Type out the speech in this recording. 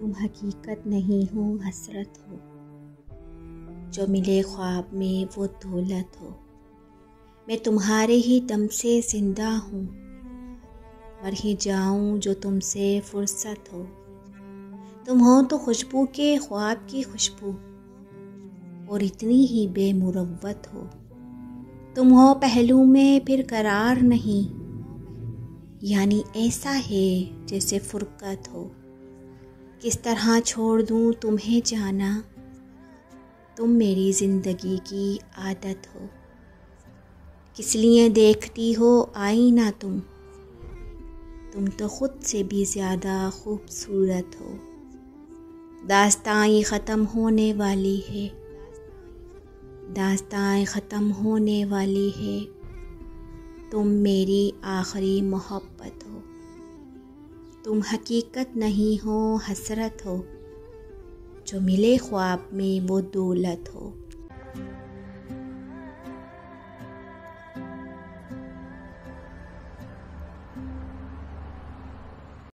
तुम हकीकत नहीं हो, हसरत हो। जो मिले ख्वाब में वो दौलत हो। मैं तुम्हारे ही दम से जिंदा हूँ, मर ही जाऊँ जो तुमसे फुर्सत हो। तुम हो तो खुशबू के ख्वाब की खुशबू, और इतनी ही बेमुरव्वत हो। तुम हो पहलू में फिर करार नहीं, यानी ऐसा है जैसे फुरकत हो। किस तरह छोड़ दूँ तुम्हें जाना, तुम मेरी ज़िंदगी की आदत हो। किस लिए देखती हो आईना तुम तो ख़ुद से भी ज़्यादा खूबसूरत हो। दास्तां ये ख़त्म होने वाली है, दास्तां ख़त्म होने वाली है। तुम मेरी आखिरी मोहब्बत हो। तुम हकीकत नहीं हो, हसरत हो। जो मिले ख्वाब में वो दौलत हो।